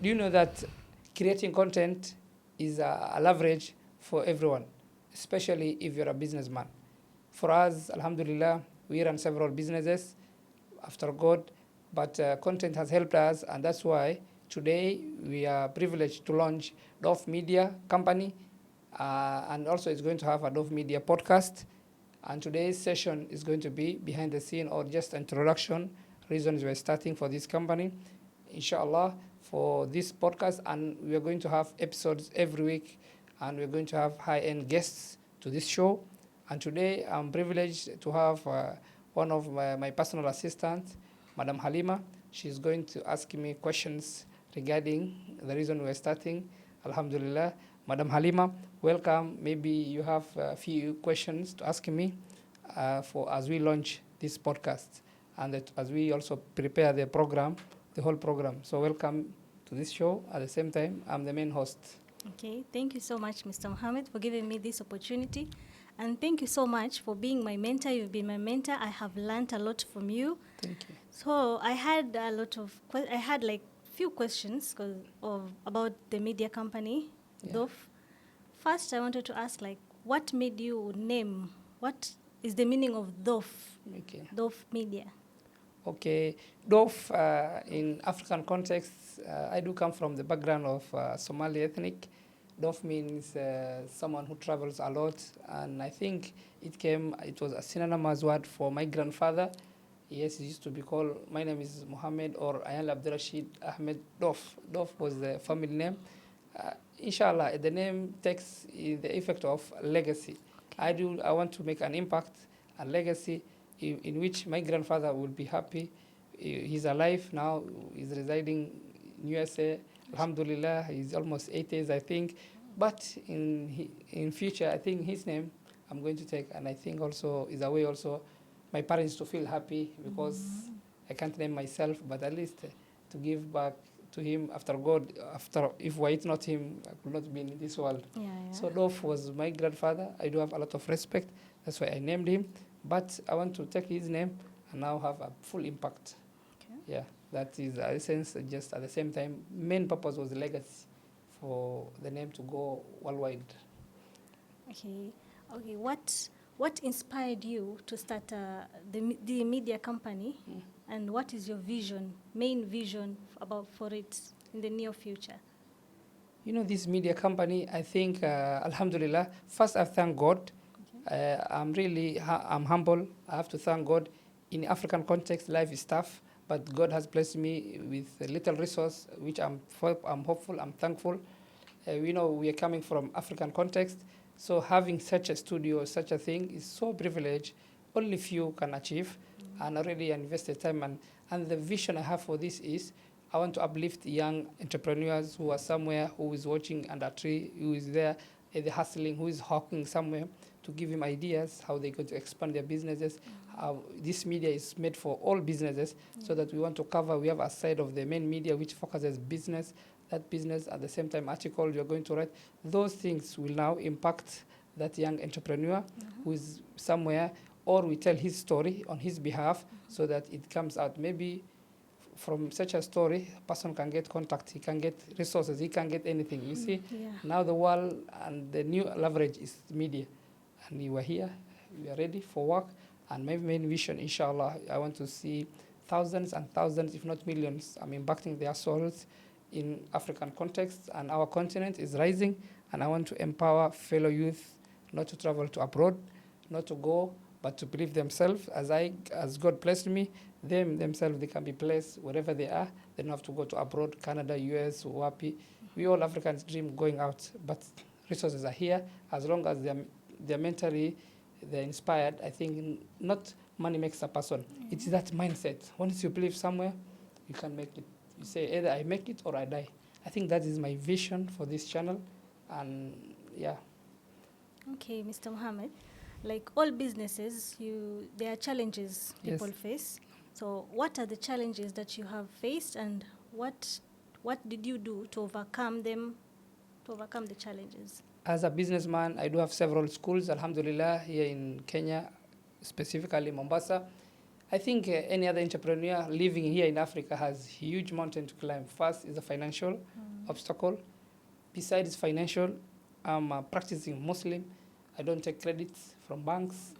do you know that creating content is a leverage for everyone, especially if you're a businessman? For us, Alhamdulillah, we run several businesses after God, but content has helped us, and that's why today we are privileged to launch Dhof Media Company, and also it's going to have a Dhof Media podcast. And today's session is going to be behind the scene or just introduction, reasons we're starting for this company, inshallah, for this podcast. And we are going to have episodes every week, and we're going to have high-end guests to this show. And today I'm privileged to have one of my personal assistants, Madam Halima. She's going to ask me questions regarding the reason we're starting. Alhamdulillah. Madam Halima, welcome. Maybe you have a few questions to ask me for as we launch this podcast and as we also prepare the program, the whole program. So welcome to this show. At the same time, I'm the main host. Okay, thank you so much, Mr. Mohammed, for giving me this opportunity. And thank you so much for being my mentor. You've been my mentor. I have learned a lot from you. Thank you. So I had a lot of, I had like few questions about the media company, Dhof. First, I wanted to ask, like, what made you name, what is the meaning of Dhof? Okay. Dhof Media. Okay, Dhof, in African context, I do come from the background of Somali ethnic. Dhof means someone who travels a lot, and I think it was a synonymous word for my grandfather. Yes, it used to be called, my name is Mohammed or Ayanle Abdurrashid Ahmed Dhof. Dhof was the family name. Inshallah, the name takes the effect of legacy. I want to make an impact, a legacy in which my grandfather will be happy. He's alive now. He's residing in USA. Alhamdulillah, he's almost 80s, I think. But in future, I think his name I'm going to take, and I think also is a way also my parents to feel happy because I can't name myself, but at least to give back to him after God. After if were it not him, I could not be in this world. Yeah. So Dhof was my grandfather. I do have a lot of respect. That's why I named him. But I want to take his name and now have a full impact. Okay. Yeah, that is the essence. Just at the same time, main purpose was the legacy for the name to go worldwide. Okay. What inspired you to start the media company, and what is your main vision for it in the near future? You know, this media company, I think, Alhamdulillah, first I thank God. Okay. I'm humble. I have to thank God. In African context, life is tough, but God has blessed me with a little resource, which I'm hopeful, I'm thankful. We know we are coming from African context, so having such a studio, such a thing is so privileged. Only few can achieve, and already invested time. And the vision I have for this is I want to uplift young entrepreneurs who are somewhere, who is watching under a tree, who is there, the hustling, who is hawking somewhere, to give him ideas how they're going to expand their businesses. This media is made for all businesses, so that we want to cover. We have a side of the main media which focuses business. That business, at the same time, article you're going to write. Those things will now impact that young entrepreneur who is somewhere, or we tell his story on his behalf so that it comes out. Maybe from such a story, a person can get contact, he can get resources, he can get anything. You see, now the world and the new leverage is media. And we were here, we are ready for work. And my main vision, inshallah, I want to see thousands and thousands, if not millions, impacting their souls in African context. And our continent is rising, and I want to empower fellow youth not to travel to abroad, not to go, but to believe themselves. As God blessed me, themselves, they can be placed wherever they are. They don't have to go to abroad, Canada, US, WAPI. We all Africans dream going out, but resources are here. As long as they're mentally, they're inspired, I think not money makes a person. It's that mindset. Once you believe somewhere, you can make it. You say either I make it or I die. I think that is my vision for this channel, and yeah. Okay, Mr. Mohammed, like all businesses, there are challenges people face. So what are the challenges that you have faced, and what did you do to overcome them, to overcome the challenges? As a businessman, I do have several schools, alhamdulillah, here in Kenya, specifically Mombasa. I think any other entrepreneur living here in Africa has huge mountain to climb. First is a financial obstacle. Besides financial, I'm a practicing Muslim. I don't take credits from banks.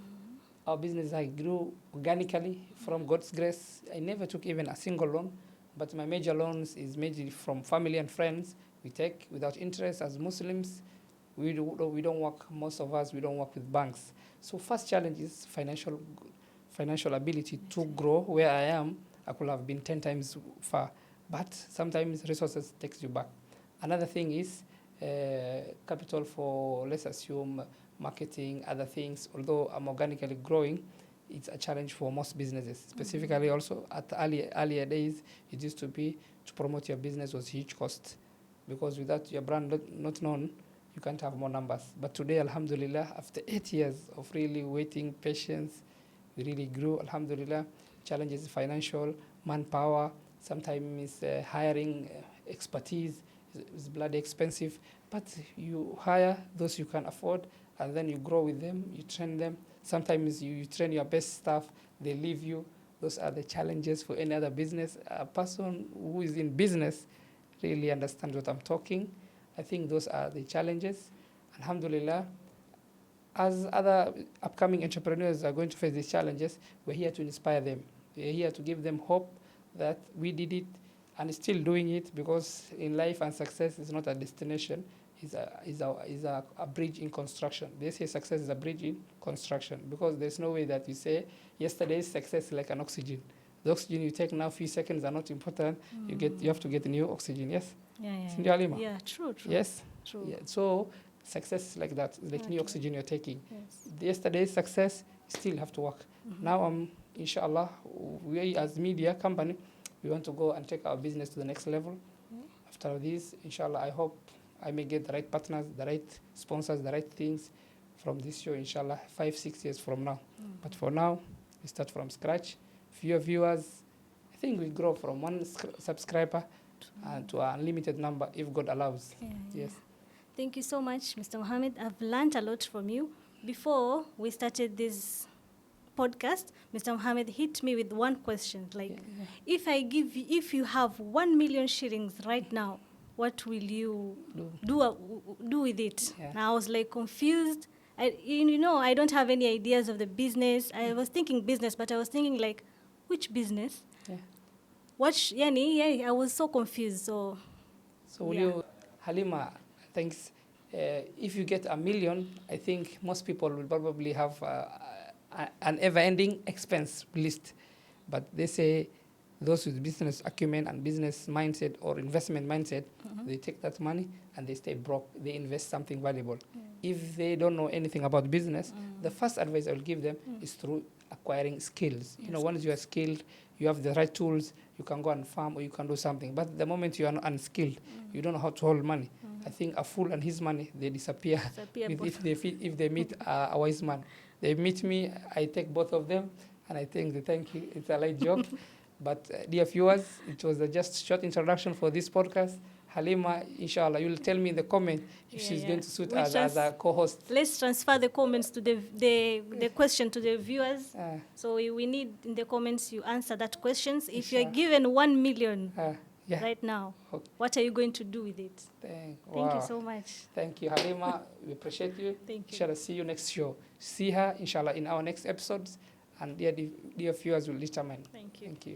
Our business, I grew organically from God's grace. I never took even a single loan, but my major loans is mainly from family and friends. We take without interest as Muslims. We don't work, most of us, we don't work with banks. So first challenge is financial ability to grow. Where I am, I could have been 10 times far, but sometimes resources takes you back. Another thing is capital for, let's assume, marketing, other things. Although I'm organically growing, it's a challenge for most businesses. Specifically also at earlier days, it used to be to promote your business was huge cost, because without your brand not known, you can't have more numbers. But today, alhamdulillah, after 8 years of really waiting, patience, we really grew, alhamdulillah. Challenges financial, manpower, sometimes hiring expertise is bloody expensive, but you hire those you can afford, and then you grow with them, you train them. Sometimes you train your best staff, they leave you. Those are the challenges for any other business. A person who is in business really understands what I'm talking. I think those are the challenges. Alhamdulillah, as other upcoming entrepreneurs are going to face these challenges, we're here to inspire them. We're here to give them hope that we did it and still doing it, because in life and success is not a destination, is a bridge in construction. They say success is a bridge in construction, because there's no way that you say yesterday's success is like an oxygen. The oxygen you take now, few seconds are not important. You have to get new oxygen. Yes. Yeah, true. Yes. True. Yeah. So success is like that. It's like new oxygen you're taking. Yes. Yesterday's success, you still have to work. Now, inshallah, we as media company, we want to go and take our business to the next level. After this, inshallah, I hope I may get the right partners, the right sponsors, the right things from this show, inshallah, 5-6 years from now. But for now, we start from scratch. Fewer viewers, I think we grow from one subscriber to an unlimited number if God allows. Yes. Thank you so much, Mr. Mohammed. I've learned a lot from you. Before we started this podcast, Mr. Mohammed hit me with one question, like, if you have 1 million shillings right now, what will you do with it? Yeah. And I was like confused. I don't have any ideas of the business. I was thinking business, but I was thinking like, which business? Yeah. I was so confused. So will you, Halima, thanks. If you get 1 million, I think most people will probably have an ever-ending expense list. But they say those with business acumen and business mindset or investment mindset, they take that money and they stay broke. They invest something valuable. If they don't know anything about business, the first advice I will give them is through acquiring skills. Yes. Once you are skilled, you have the right tools, you can go and farm or you can do something. But the moment you are unskilled, you don't know how to hold money. I think a fool and his money, they disappear if they meet a wise man. They meet me, I take both of them, and I think they thank you. It's a light joke. But dear viewers, it was just short introduction for this podcast. Halima, inshallah, you'll tell me in the comment if she's going to suit us as a co-host. Let's transfer the comments to the question to the viewers. So we need in the comments you answer that questions. If you're given 1 million right now, what are you going to do with it? Thank you so much. Thank you, Halima. We appreciate you. Thank you. Inshallah, see you next show. See her, inshallah, in our next episodes. And dear viewers will determine. Thank you. Thank you.